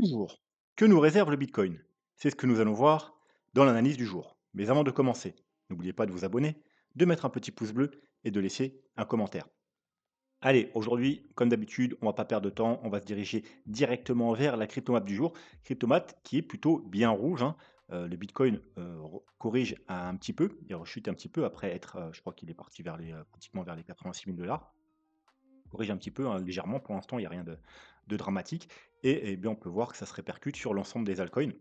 toujours. Que nous réserve le Bitcoin? C'est ce que nous allons voir dans l'analyse du jour. Mais avant de commencer, n'oubliez pas de vous abonner, de mettre un petit pouce bleu et de laisser un commentaire. Allez, aujourd'hui, comme d'habitude, on va pas perdre de temps, on va se diriger directement vers la cryptomap du jour. Cryptomap qui est plutôt bien rouge, hein. Le Bitcoin corrige un petit peu, il rechute un petit peu après être, je crois qu'il est parti vers les, pratiquement vers les 86 000 $. Corrige un petit peu, hein, légèrement. Pour l'instant, il y a rien de dramatique et bien, on peut voir que ça se répercute sur l'ensemble des altcoins,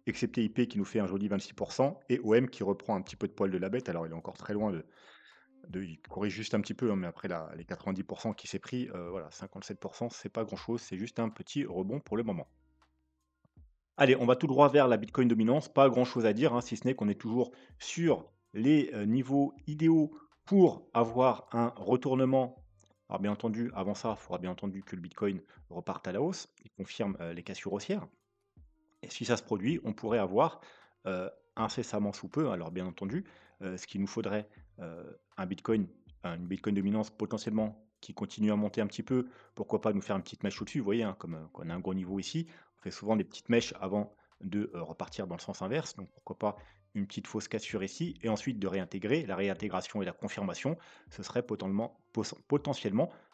excepté IP qui nous fait un joli 26 et OM qui reprend un petit peu de poil de la bête. Alors, il est encore très loin de il corrige juste un petit peu, hein, mais après la les 90 qui s'est pris, voilà, 57 c'est pas grand-chose, c'est juste un petit rebond pour le moment. Allez, on va tout droit vers la Bitcoin dominance. Pas grand-chose à dire, hein, si ce n'est qu'on est toujours sur les, niveaux idéaux pour avoir un retournement. Alors bien entendu, avant ça, il faudra bien entendu que le Bitcoin reparte à la hausse. Il confirme, les cassures haussières et si ça se produit, on pourrait avoir, incessamment sous peu, alors bien entendu, ce qu'il nous faudrait, un Bitcoin, une Bitcoin dominance potentiellement qui continue à monter un petit peu. Pourquoi pas nous faire une petite mèche au-dessus, vous voyez, hein, comme, on a un gros niveau ici. On fait souvent des petites mèches avant de, repartir dans le sens inverse, donc pourquoi pas une petite fausse cassure ici et ensuite de réintégrer. La réintégration et la confirmation, ce serait potentiellement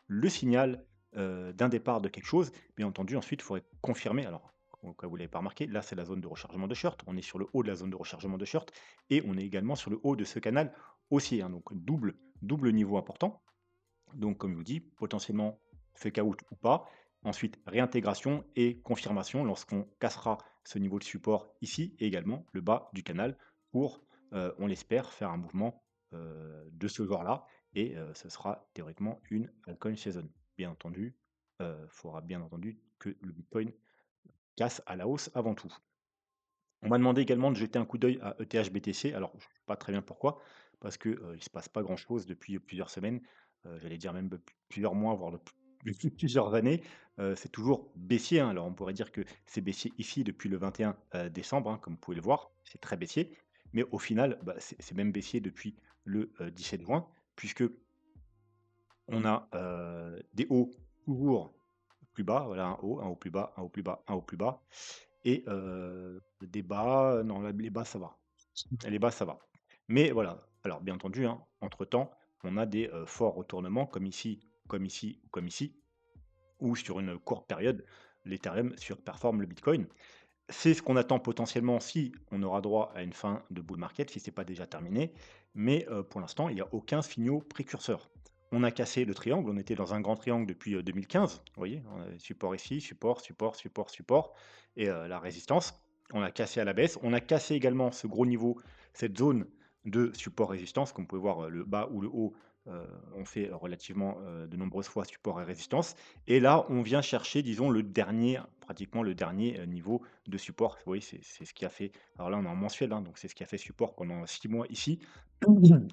le signal, d'un départ de quelque chose. Bien entendu, ensuite, il faudrait confirmer alors au cas où vous l'avez pas remarqué, là, c'est la zone de rechargement de short. On est sur le haut de la zone de rechargement de short et on est également sur le haut de ce canal haussier, hein, donc double niveau important. Donc comme je vous dis, potentiellement fake out ou pas. Ensuite, réintégration et confirmation lorsqu'on cassera ce niveau de support ici et également le bas du canal pour, on l'espère, faire un mouvement, de ce genre-là et ce sera théoriquement une altcoin saison. Bien entendu, il faudra bien entendu que le Bitcoin casse à la hausse avant tout. On m'a demandé également de jeter un coup d'œil à ETH-BTC. Alors, je ne sais pas très bien pourquoi, parce que, il ne se passe pas grand-chose depuis plusieurs semaines, j'allais dire même plusieurs mois, voire depuis plusieurs années. C'est toujours baissier, hein. Alors on pourrait dire que c'est baissier ici depuis le 21 décembre, hein, comme vous pouvez le voir, c'est très baissier. Mais au final, bah, c'est même baissier depuis le, 17 juin, puisque on a, des hauts toujours plus bas, voilà, un haut plus bas, un haut plus bas, un haut plus bas et des bas, non, là, les bas, ça va. Les bas, ça va. Mais voilà, alors bien entendu, hein, entre-temps, on a des, forts retournements comme ici, comme ici ou comme ici, où sur une courte période, l'Ethereum surperforme le Bitcoin. C'est ce qu'on attend potentiellement si on aura droit à une fin de bull market, si ce n'est pas déjà terminé, mais pour l'instant, il n'y a aucun signaux précurseur. On a cassé le triangle, on était dans un grand triangle depuis, 2015, vous voyez? On a support ici, support, support, support, support et la résistance. On a cassé à la baisse. On a cassé également ce gros niveau, cette zone de support-résistance. Comme vous pouvez voir, le bas ou le haut, ont fait relativement, de nombreuses fois support et résistance et là, on vient chercher, disons, le dernier, pratiquement le dernier, niveau de support. Vous voyez, c'est ce qui a fait alors là, on est en mensuel, hein, donc c'est ce qui a fait support pendant 6 mois ici,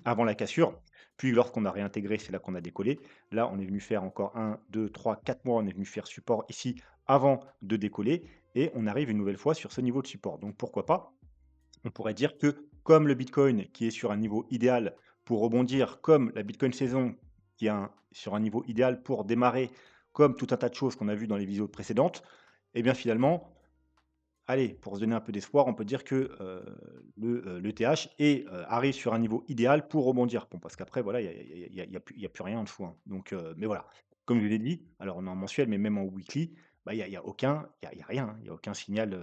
avant la cassure. Puis lorsqu'on a réintégré, c'est là qu'on a décollé. Là, on est venu faire encore 1, 2, 3, 4 mois, on est venu faire support ici avant de décoller et on arrive une nouvelle fois sur ce niveau de support. Donc pourquoi pas? On pourrait dire que comme le Bitcoin qui est sur un niveau idéal pour rebondir, comme la Bitcoin saison qui est sur un niveau idéal pour démarrer, comme tout un tas de choses qu'on a vues dans les vidéos précédentes, et bien finalement, allez, pour se donner un peu d'espoir, on peut dire que l'ETH arrive sur un niveau idéal pour rebondir. Bon, parce qu'après, voilà, il y a plus rien en dessous, hein. Donc, mais voilà, comme je l'ai dit, alors on est en mensuel, mais même en weekly, bah, il y a aucun, il y a rien, hein. Il y a aucun signal,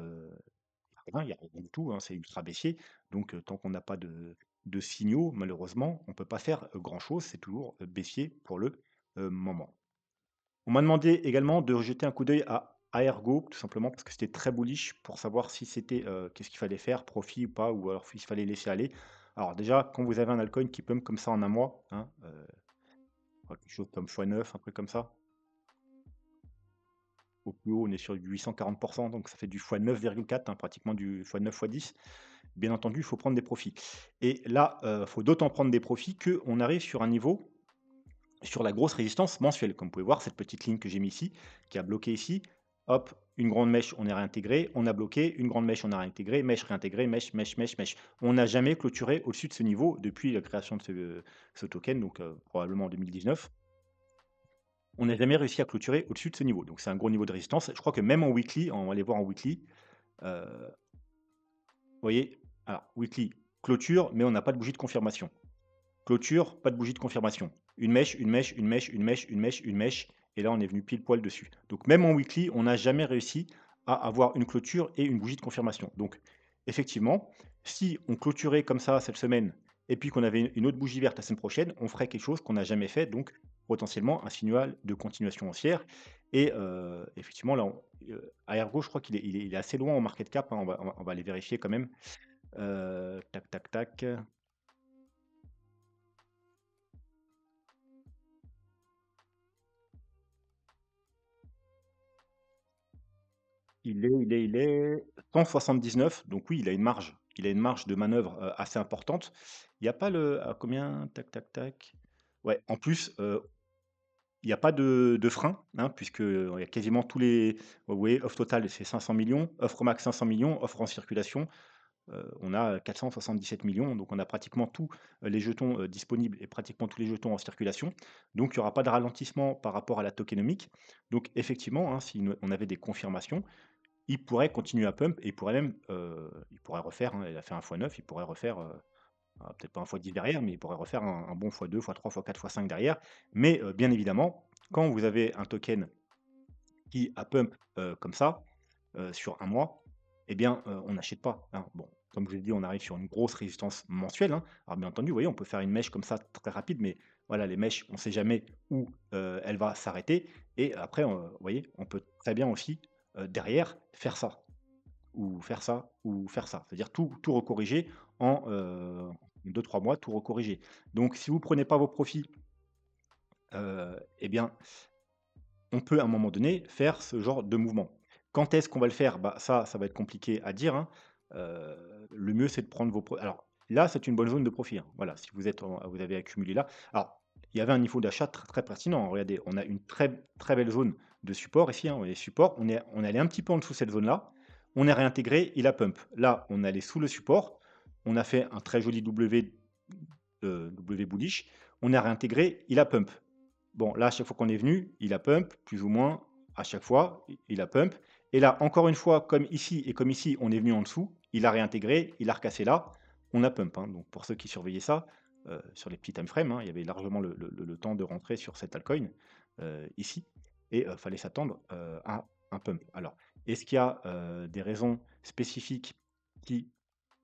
rien, il y a rien du tout, hein, c'est ultra baissier. Donc, tant qu'on n'a pas de signaux, malheureusement, on ne peut pas faire, grand-chose. C'est toujours, baissier pour le, moment. On m'a demandé également de jeter un coup d'œil à Ergo, tout simplement parce que c'était très bullish pour savoir si c'était, qu'est-ce qu'il fallait faire, profit ou pas, ou alors s'il fallait laisser aller. Alors déjà, quand vous avez un altcoin qui pump comme ça en un mois, hein, quelque chose comme x9, un truc comme ça. Au plus haut, on est sur du 840 donc ça fait du x9,4, hein, pratiquement du x9, x10. Bien entendu, il faut prendre des profits et là, faut d'autant prendre des profits qu'on arrive sur un niveau, sur la grosse résistance mensuelle. Comme vous pouvez voir, cette petite ligne que j'ai mis ici, qui a bloqué ici, hop, une grande mèche, on est réintégré, on a bloqué, une grande mèche, on a réintégré, mèche réintégrée, mèche, mèche, mèche, mèche. On n'a jamais clôturé au-dessus de ce niveau depuis la création de ce token, donc probablement en 2019. on n'a jamais réussi à clôturer au-dessus de ce niveau. Donc c'est un gros niveau de résistance. Je crois que même en weekly, on va aller voir en weekly, vous voyez? Alors weekly, clôture, mais on n'a pas de bougie de confirmation. Clôture, pas de bougie de confirmation. Une mèche, une mèche, une mèche, une mèche, une mèche, une mèche, et là on est venu pile poil dessus. Donc même en weekly, on n'a jamais réussi à avoir une clôture et une bougie de confirmation. Donc effectivement, si on clôturait comme ça cette semaine et puis qu'on avait une autre bougie verte la semaine prochaine, on ferait quelque chose qu'on n'a jamais fait, donc potentiellement un signal de continuation haussière. Et effectivement, là, à Ergo, je crois qu'il est assez loin en market cap, hein, on va aller vérifier quand même. Tac, tac, tac. Il est 179, donc oui, il a une marge. Il a une marge de manœuvre, assez importante. Il y a pas le à combien? Tac, tac, tac. Ouais, en plus, il y a pas de frein, hein, puisque, il y a quasiment tous les vous voyez, offre totale, c'est 500 millions, offre max 500 millions, offre en circulation, on a 477 millions, donc on a pratiquement tous, les jetons, disponibles et pratiquement tous les jetons en circulation. Donc il y aura pas de ralentissement par rapport à la tokenomics. Donc effectivement, hein, si on avait des confirmations, il pourrait continuer à pump et il pourrait même, il pourrait refaire, hein, il a fait un fois 9, il pourrait refaire, peut-être pas un fois 10 derrière, mais il pourrait refaire un bon fois 2, fois 3, fois 4, fois 5 derrière. Mais, bien évidemment, quand vous avez un token qui a pump, comme ça, sur un mois, eh bien, on n'achète pas, hein. Bon, comme je vous l'ai dit, on arrive sur une grosse résistance mensuelle, hein. Alors bien entendu, vous voyez, on peut faire une mèche comme ça très rapide, mais voilà, les mèches, on ne sait jamais où, elle va s'arrêter et après, vous voyez, on peut très bien aussi, derrière, faire ça. Ou faire ça, ou faire ça. C'est-à-dire tout recorriger en, 2-3 mois, tout recorriger. Donc si vous prenez pas vos profits, et bien, on peut à un moment donné faire ce genre de mouvement. Quand est-ce qu'on va le faire? Bah, ça va être compliqué à dire, hein. Le mieux, c'est de prendre vos pro alors là, c'est une bonne zone de profit, hein. Voilà, si vous avez accumulé là. Alors, il y avait un niveau d'achat très, très pertinent, hein. Regardez, on a une très, très belle zone de support ici, hein. Les supports, on est allé un petit peu en dessous de cette zone-là. On est réintégré, il a pump. Là, on est allé sous le support. On a fait un très joli W bullish. On a réintégré, il a pump. Bon, là, à chaque fois qu'on est venu, il a pump, plus ou moins, à chaque fois, il a pump. Et là, encore une fois, comme ici et comme ici, on est venu en dessous, il a réintégré, il a recassé là, on a pump, hein. Donc pour ceux qui surveillaient ça, sur les petits time frames, hein, il y avait largement le temps de rentrer sur cet altcoin, ici, et fallait s'attendre, à un pump. Alors, est-ce qu'il y a, des raisons spécifiques qui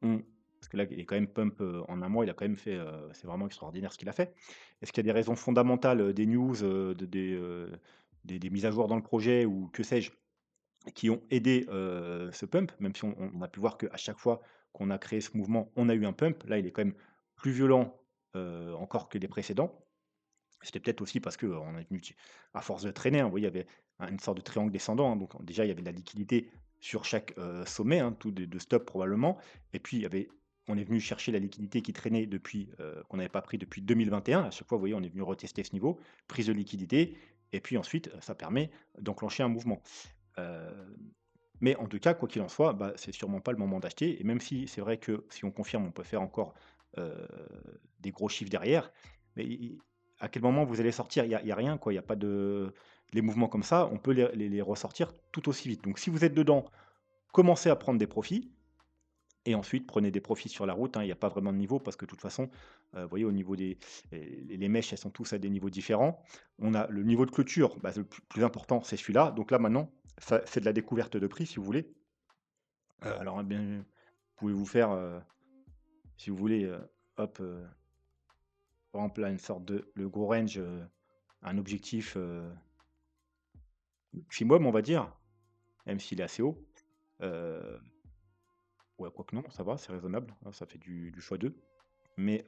ont parce que là, il est quand même pump, en un mois, il a quand même fait, c'est vraiment extraordinaire ce qu'il a fait. Est-ce qu'il y a des raisons fondamentales, des news, des mises à jour dans le projet ou que sais-je, qui ont aidé, ce pump? Même si on a pu voir qu'à chaque fois qu'on a créé ce mouvement, on a eu un pump. Là, il est quand même plus violent, encore que les précédents. C'était peut-être aussi parce qu'on est venu à force de traîner, hein, vous voyez, il y avait une sorte de triangle descendant, hein, donc déjà, il y avait de la liquidité sur chaque, sommet, hein, tout de stop probablement et puis on est venu chercher la liquidité qui traînait depuis, qu'on n'avait pas pris depuis 2021. À chaque fois, vous voyez, on est venu retester ce niveau, prise de liquidité et puis ensuite, ça permet d'enclencher un mouvement. Heu, mais en tout cas, quoi qu'il en soit, bah, c'est sûrement pas le moment d'acheter et même si c'est vrai que si on confirme, on peut faire encore, heu, des gros chiffres derrière, mais i à quel moment vous allez sortir? Il y a rien quoi, il y a pas de les mouvements comme ça, on peut les ressortir tout aussi vite. Donc si vous êtes dedans, commencez à prendre des profits et ensuite prenez des profits sur la route, hein. Il y a pas vraiment de niveau parce que de toute façon, vous voyez au niveau des les mèches, elles sont tous à des niveaux différents. On a le niveau de clôture, bah, le plus important, c'est celui-là. Donc là maintenant, ça c'est de la découverte de prix si vous voulez. Alors, eh bien, pouvez vous faire, si vous voulez, hop, par exemple là une sorte de le gros range, un objectif, maximum on va dire, même s'il est assez haut. Heu, ouais quoique non, ça va, c'est raisonnable, hein, ça fait du x2. Mais,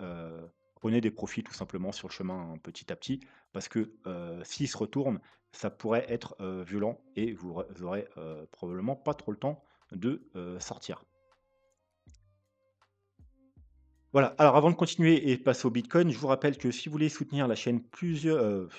prenez des profits tout simplement sur le chemin, hein, petit à petit, parce que, s'il se retourne, ça pourrait être, violent et vous aurez, probablement pas trop le temps de, sortir. Voilà, alors avant de continuer et de passer au bitcoin, je vous rappelle que si vous voulez soutenir la chaîne plusieurs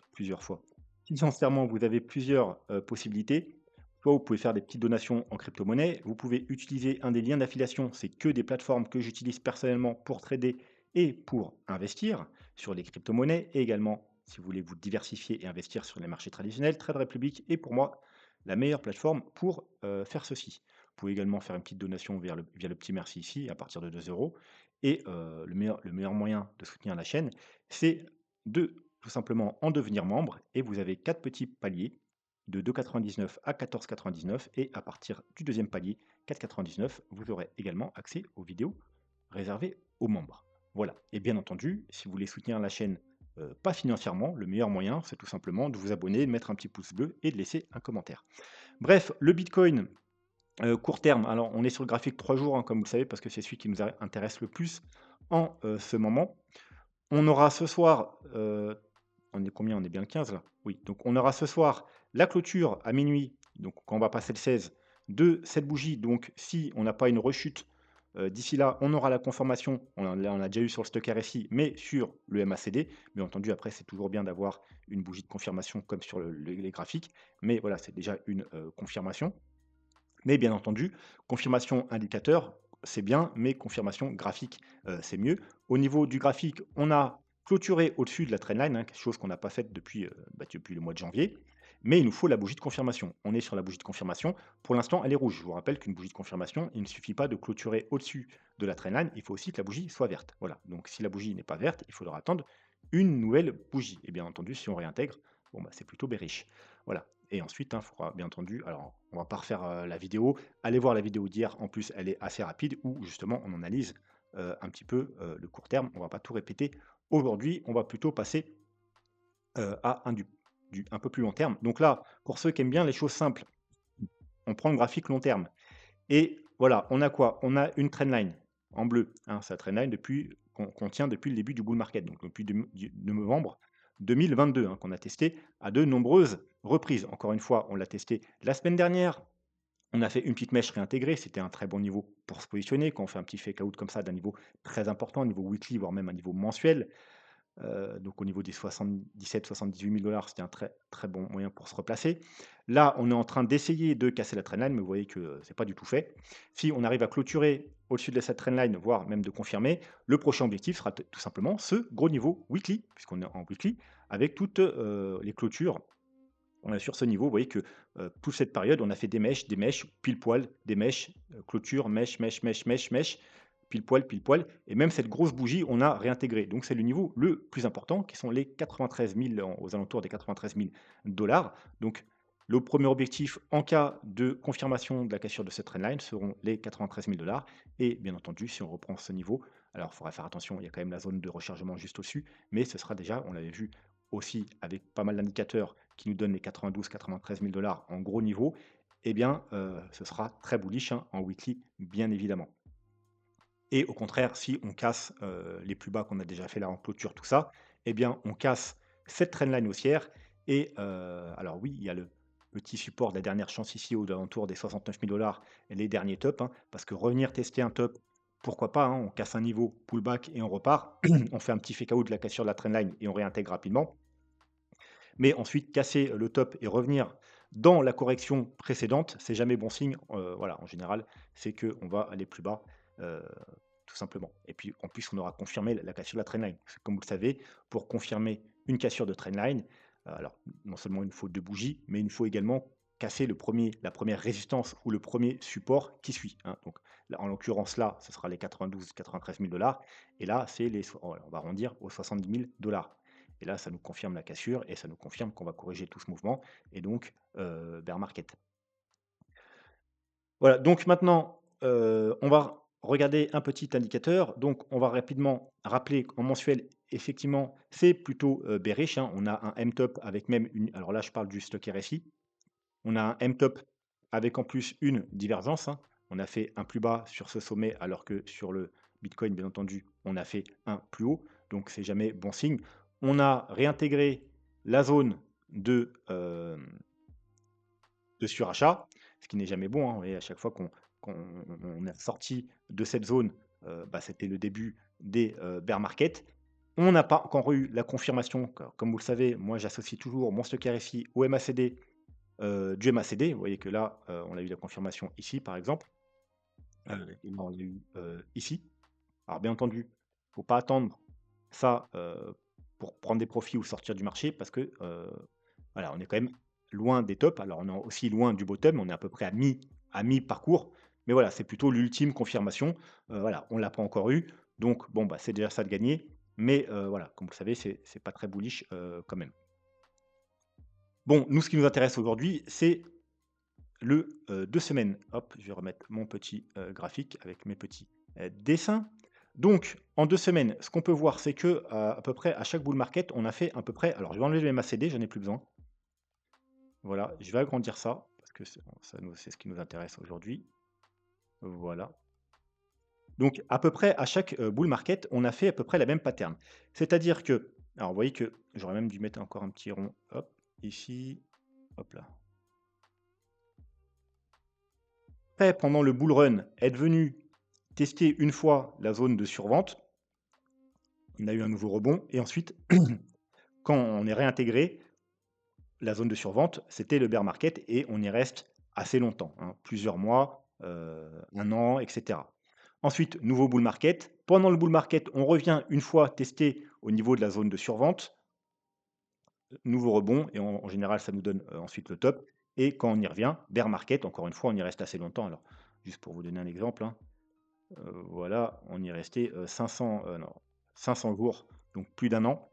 fois, financièrement, vous avez plusieurs, possibilités. Soit vous pouvez faire des petites donations en crypto-monnaie, vous pouvez utiliser un des liens d'affiliation, c'est que des plateformes que j'utilise personnellement pour trader et pour investir sur les crypto-monnaies et également si vous voulez vous diversifier et investir sur les marchés traditionnels, Trade Republic est pour moi la meilleure plateforme pour faire ceci. Vous pouvez également faire une petite donation via le petit merci ici à partir de 2 euros. Et le meilleur moyen de soutenir la chaîne, c'est de tout simplement en devenir membre. Et vous avez 4 petits paliers de 2,99 à 14,99. Et à partir du deuxième palier, 4,99, vous aurez également accès aux vidéos réservées aux membres. Voilà. Et bien entendu, si vous voulez soutenir la chaîne pas financièrement, le meilleur moyen, c'est tout simplement de vous abonner, de mettre un petit pouce bleu et de laisser un commentaire. Bref, le Bitcoin, court terme, alors on est sur le graphique 3 jours, hein, comme vous le savez, parce que c'est celui qui nous intéresse le plus en ce moment. On aura ce soir, on est combien? On est bien le 15 là? Oui, donc on aura ce soir la clôture à minuit. Donc quand on va passer le 16, de cette bougie. Donc si on n'a pas une rechute, d'ici là, on aura la confirmation. On a déjà eu sur le stock RSI, mais sur le MACD. Bien entendu, après, c'est toujours bien d'avoir une bougie de confirmation comme sur les graphiques. Mais voilà, c'est déjà une confirmation. Mais bien entendu, confirmation indicateur, c'est bien, mais confirmation graphique, c'est mieux. Au niveau du graphique, on a clôturé au-dessus de la trendline, hein, quelque chose qu'on n'a pas fait depuis le mois de janvier. Mais il nous faut la bougie de confirmation. On est sur la bougie de confirmation. Pour l'instant, elle est rouge. Je vous rappelle qu'une bougie de confirmation, il ne suffit pas de clôturer au-dessus de la trendline, il faut aussi que la bougie soit verte. Voilà. Donc si la bougie n'est pas verte, il faudra attendre une nouvelle bougie. Et bien entendu, si on réintègre, bon, bah, c'est plutôt bearish. Voilà. Et ensuite, il faudra bien entendu, alors on va pas refaire la vidéo, allez voir la vidéo d'hier, en plus elle est assez rapide, où justement on analyse un petit peu le court terme, on va pas tout répéter. Aujourd'hui, on va plutôt passer à un peu plus long terme. Donc là, pour ceux qui aiment bien les choses simples, on prend le graphique long terme. Et voilà, on a quoi? On a une trendline en bleu, hein, c'est la trendline qu'on tient depuis le début du bull market, donc depuis de novembre 2022, hein, qu'on a testé à de nombreuses reprises. Encore une fois, on l'a testé la semaine dernière. On a fait une petite mèche réintégrée, c'était un très bon niveau pour se positionner. Quand on fait un petit fake out comme ça d'un niveau très important, un niveau weekly, voire même un niveau mensuel, donc au niveau des 77 000 – 78 000 $, c'était un très, très bon moyen pour se replacer. Là, on est en train d'essayer de casser la trendline, mais vous voyez que c'est pas du tout fait. Si on arrive à clôturer au-dessus de cette trendline, voire même de confirmer, le prochain objectif sera tout simplement ce gros niveau weekly, puisqu'on est en weekly, avec toutes les clôtures sur ce niveau. Vous voyez que toute cette période, on a fait des mèches, pile poil, des mèches, clôture, mèche, mèche, mèche, mèche, mèche, pile poil. Et même cette grosse bougie, on a réintégré. Donc c'est le niveau le plus important, qui sont les 93 000, aux alentours des 93 000 $. Donc le premier objectif, en cas de confirmation de la cassure de cette trendline, seront les 93 000 $. Et bien entendu, si on reprend ce niveau, alors il faudra faire attention, il y a quand même la zone de rechargement juste au-dessus, mais ce sera déjà, on l'avait vu aussi avec pas mal d'indicateurs qui nous donnent les 92 000 – 93 000 $ en gros niveau, eh bien, ce sera très bullish, hein, en weekly, bien évidemment. Et au contraire, si on casse les plus bas qu'on a déjà fait là en clôture, tout ça, eh bien, on casse cette trendline haussière. Et alors oui, il y a le petit support de la dernière chance ici aux alentours des 69 000 $ et les derniers tops, hein, parce que revenir tester un top, pourquoi pas, hein, on casse un niveau, pullback et on repart. On fait un petit fake out de la cassure de la trendline et on réintègre rapidement. Mais ensuite, casser le top et revenir dans la correction précédente, c'est jamais bon signe. Voilà, en général, c'est qu'on va aller plus bas, heu, tout simplement. Et puis, en plus, on aura confirmé la cassure de la trendline. Parce que comme vous le savez, pour confirmer une cassure de trendline, alors non seulement il nous faut 2 bougies, mais il nous faut également casser la première résistance ou le premier support qui suit, hein. Donc là, en l'occurrence là, ce sera les 92 000 – 93 000 $ et là, c'est on va arrondir aux 70 000 $. Et là, ça nous confirme la cassure et ça nous confirme qu'on va corriger tout ce mouvement et donc bear market. Voilà, donc maintenant, on va regarder un petit indicateur. Donc on va rapidement rappeler qu'en mensuel, effectivement, c'est plutôt, bearish, hein. On a un M-top avec même une, alors là, je parle du stock RSI. On a un M-top avec en plus une divergence, hein. On a fait un plus bas sur ce sommet alors que sur le Bitcoin, bien entendu, on a fait un plus haut, donc c'est jamais bon signe. On a réintégré la zone de surachat, ce qui n'est jamais bon, hein. Et à chaque fois qu'on est sorti de cette zone, bah, c'était le début des bear market. On n'a pas encore eu la confirmation, comme vous le savez, moi j'associe toujours mon stock RSI au MACD, du MACD. Vous voyez que là, on a eu la confirmation ici, par exemple. Et là, on l'a eu ici. Alors bien entendu, il ne faut pas attendre ça, pour prendre des profits ou sortir du marché parce que, voilà, on est quand même loin des tops. Alors on est aussi loin du bottom, on est à peu près à mi-parcours, mais voilà, c'est plutôt l'ultime confirmation. Voilà, on l'a pas encore eu, donc bon, bah, c'est déjà ça de gagner, mais voilà, comme vous le savez, c'est pas très bullish, quand même. Bon, nous, ce qui nous intéresse aujourd'hui, c'est le, 2 semaines. Hop, je vais remettre mon petit, graphique avec mes petits, dessins. Donc en 2 semaines, ce qu'on peut voir, c'est que, à peu près à chaque bull market, on a fait à peu près alors je vais enlever les MACD, j'en ai plus besoin. Voilà, je vais agrandir ça parce que c'est ce qui nous intéresse aujourd'hui. Voilà. Donc à peu près à chaque, bull market, on a fait à peu près la même pattern. C'est-à-dire que alors vous voyez que j'aurais même dû mettre encore un petit rond, hop, ici, hop là. Après, pendant le bull run, être venu tester une fois la zone de survente, on a eu un nouveau rebond et ensuite, quand on est réintégré, la zone de survente, c'était le bear market et on y reste assez longtemps, hein, plusieurs mois, 1 an, et cetera. Ensuite, nouveau bull market. Pendant le bull market, on revient une fois testé au niveau de la zone de survente, nouveau rebond et en général, ça nous donne, ensuite le top et quand on y revient, bear market, encore une fois, on y reste assez longtemps. Alors, juste pour vous donner un exemple, hein, voilà, on y est resté, 500, non, 500 jours, donc plus d'un an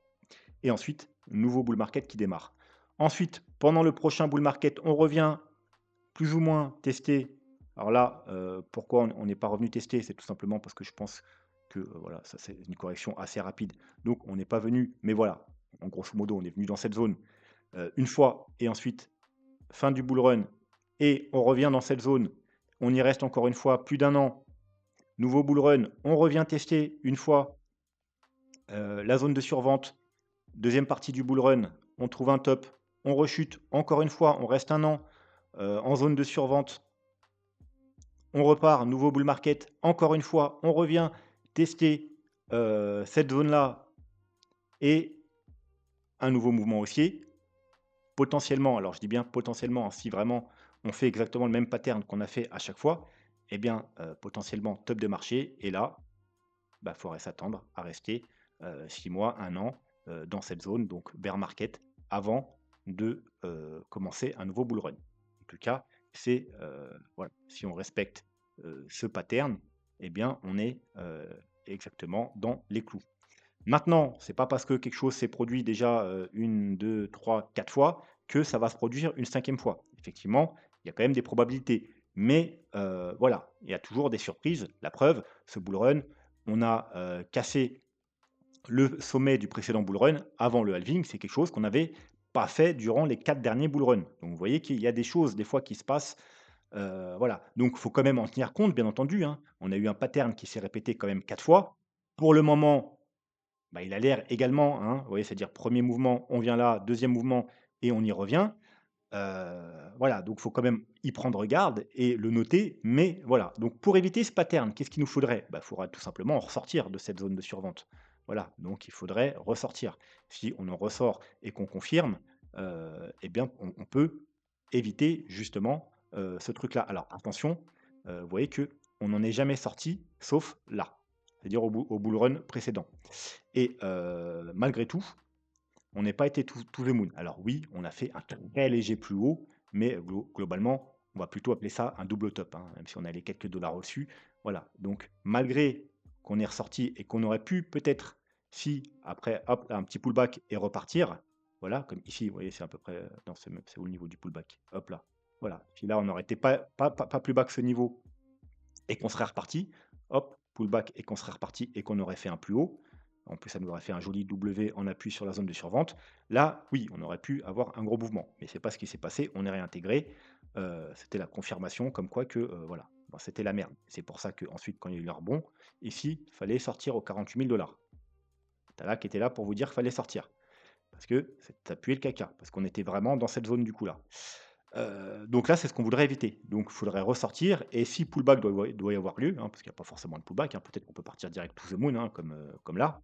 et ensuite, nouveau bull market qui démarre. Ensuite, pendant le prochain bull market, on revient plus ou moins tester. Alors là, pourquoi on n'est pas revenu tester? C'est tout simplement parce que je pense que, voilà, ça c'est une correction assez rapide. Donc on n'est pas venu, mais voilà, en grosso modo, on est venu dans cette zone, une fois et ensuite fin du bull run et on revient dans cette zone. On y reste encore une fois plus d'un an. Nouveau bull run, on revient tester une fois, la zone de survente. Deuxième partie du bull run, on trouve un top, on rechute, encore une fois, on reste un an, en zone de survente. On repart, nouveau bull market, encore une fois, on revient tester, cette zone-là et un nouveau mouvement haussier. Potentiellement, alors je dis bien potentiellement, hein, si vraiment on fait exactement le même pattern qu'on a fait à chaque fois, eh bien, potentiellement top de marché et là, bah, faudrait s'attendre à rester, 6 mois, un an, dans cette zone, donc bear market, avant de, commencer un nouveau bull run. En tout cas, c'est, voilà, si on respecte, ce pattern, eh bien, on est, exactement dans les clous. Maintenant, c'est pas parce que quelque chose s'est produit déjà, 1, 2, 3, 4 fois que ça va se produire une cinquième fois. Effectivement, il y a quand même des probabilités, mais voilà, il y a toujours des surprises. La preuve, ce bull run, on a, cassé le sommet du précédent bull run avant le halving. C'est quelque chose qu'on n'avait pas fait durant les 4 derniers bull runs. Donc vous voyez qu'il y a des choses des fois qui se passent, voilà. Donc il faut quand même en tenir compte, bien entendu, hein. On a eu un pattern qui s'est répété quand même 4 fois. Pour le moment, bah, il a l'air également, hein, vous voyez, c'est-à-dire premier mouvement, on vient là, deuxième mouvement et on y revient. Voilà, donc il faut quand même y prendre garde et le noter, mais voilà. Donc pour éviter ce pattern, qu'est-ce qu'il nous faudrait? Bah, il faudra tout simplement en ressortir de cette zone de survente. Voilà, donc il faudrait ressortir. Si on en ressort et qu'on confirme, eh bien on peut éviter justement, ce truc-là. Alors attention, vous voyez que on n'en est jamais sorti sauf là, c'est-à-dire au bull run précédent et malgré tout, on n'est pas été to the moon. Alors oui, on a fait un très léger plus haut, mais globalement, on va plutôt appeler ça un double top, hein, même si on a les quelques dollars reçus. Voilà, donc malgré qu'on est ressorti et qu'on aurait pu peut-être, si après, hop, un petit pullback et repartir, voilà, comme ici, vous voyez, c'est à peu près dans c'est où le niveau du pullback? Hop là, voilà. Puis là, on aurait été pas plus bas que ce niveau et qu'on serait reparti, hop, pullback et qu'on serait reparti et qu'on aurait fait un plus haut. En plus, ça nous aurait fait un joli W en appui sur la zone de survente. Là, oui, on aurait pu avoir un gros mouvement, mais c'est pas ce qui s'est passé. On est réintégré. C'était la confirmation comme quoi que voilà, bon, c'était la merde. C'est pour ça qu'ensuite, quand il y a eu le rebond, ici, il fallait sortir aux 48 000 dollars. T'as qui était là pour vous dire qu'il fallait sortir. Parce que ça puait le caca, parce qu'on était vraiment dans cette zone du coup là. Donc là, c'est ce qu'on voudrait éviter. Donc il faudrait ressortir et si pullback doit y avoir lieu, hein, parce qu'il y a pas forcément de pullback, hein, peut-être qu'on peut partir direct to the moon, hein, comme là.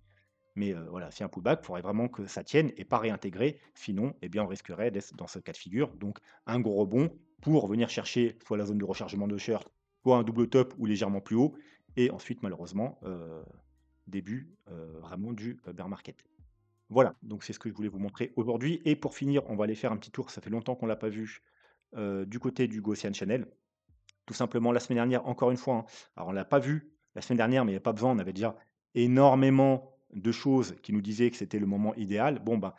Mais voilà, s'il y a un pullback, il faudrait vraiment que ça tienne et pas réintégrer. Sinon, eh bien, on risquerait d'être dans ce cas de figure. Donc un gros rebond pour venir chercher soit la zone de rechargement de short, soit un double top ou légèrement plus haut et ensuite malheureusement, début, vraiment du, bear market. Voilà, donc c'est ce que je voulais vous montrer aujourd'hui et pour finir, on va aller faire un petit tour, ça fait longtemps qu'on l'a pas vu, du côté du Gaussian Channel. Tout simplement, la semaine dernière, encore une fois, hein, alors on l'a pas vu la semaine dernière, mais il y a pas besoin, on avait déjà énormément de choses qui nous disaient que c'était le moment idéal. Bon, ben,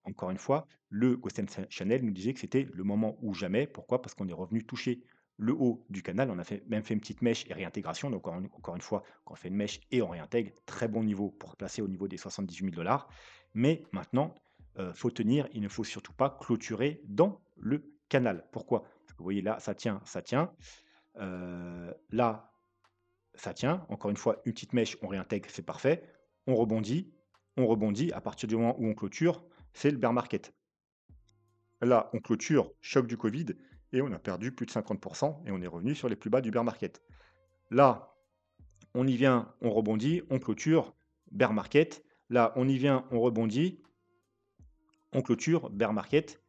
encore une fois, le Ghost Channel nous disait que c'était le moment ou jamais. Pourquoi? Parce qu'on est revenu toucher le haut du canal. On a même fait une petite mèche et réintégration. Donc encore une fois, quand on fait une mèche et on réintègre, très bon niveau pour placer au niveau des 78 000 $. Mais maintenant, faut tenir, il ne faut surtout pas clôturer dans le canal. Pourquoi? Parce que vous voyez là, ça tient, ça tient. Là, ça tient. Encore une fois, une petite mèche, on réintègre, c'est parfait. On rebondit, on rebondit. À partir du moment où on clôture, c'est le bear market. Là, on clôture, choc du Covid, et on a perdu plus de 50% et on est revenu sur les plus bas du bear market. Là, on y vient, on rebondit, on clôture, bear market. Là, on y vient, on rebondit, on clôture, bear market.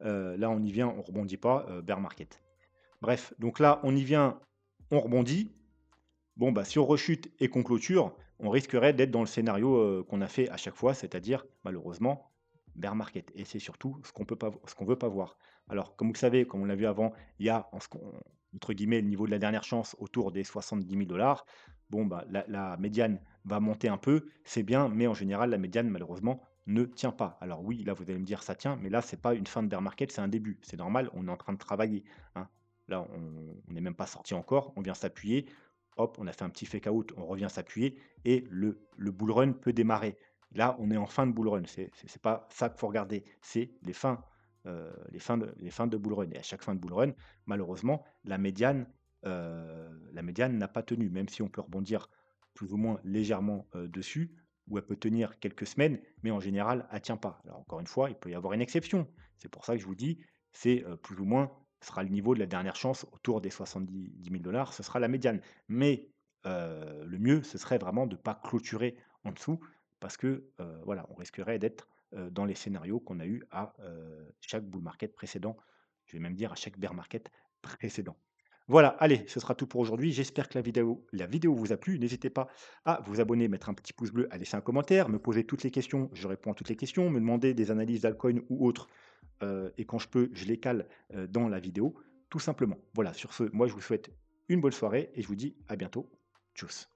Là, on y vient, on rebondit pas, bear market. Bref, donc là, on y vient, on rebondit. Bon, bah, si on rechute et qu'on clôture, on risquerait d'être dans le scénario, qu'on a fait à chaque fois, c'est-à-dire malheureusement bear market et c'est surtout ce qu'on veut pas voir. Alors comme vous le savez, comme on l'a vu avant, il y a en ce qu'on entre guillemets «le niveau de la dernière chance» autour des 70 000 $. Bon, bah, la médiane va monter un peu, c'est bien, mais en général la médiane malheureusement ne tient pas. Alors oui, là vous allez me dire: «Ça tient», mais là c'est pas une fin de bear market, c'est un début. C'est normal, on est en train de travailler, hein. Là on n'est même pas sorti encore, on vient s'appuyer. Hop, on a fait un petit fake out, on revient s'appuyer et le bull run peut démarrer. Là, on est en fin de bull run. C'est pas ça qu'il faut regarder, c'est les fins de bull run. Et à chaque fin de bull run, malheureusement, la médiane n'a pas tenu, même si on peut rebondir plus ou moins légèrement dessus, ou elle peut tenir quelques semaines, mais en général, elle tient pas. Alors encore une fois, il peut y avoir une exception. C'est pour ça que je vous dis, c'est plus ou moins ce sera le niveau de la dernière chance autour des 70 000 $, ce sera la médiane. Mais le mieux, ce serait vraiment de ne pas clôturer en dessous parce que, voilà, on risquerait d'être, dans les scénarios qu'on a eu à, chaque bull market précédent. Je vais même dire à chaque bear market précédent. Voilà, allez, ce sera tout pour aujourd'hui. J'espère que la vidéo vous a plu. N'hésitez pas à vous abonner, mettre un petit pouce bleu, à laisser un commentaire, me poser toutes les questions, je réponds à toutes les questions, me demander des analyses d'altcoin ou autres, et quand je peux, je les cale, dans la vidéo, tout simplement. Voilà, sur ce, moi je vous souhaite une bonne soirée et je vous dis à bientôt. Tchuss.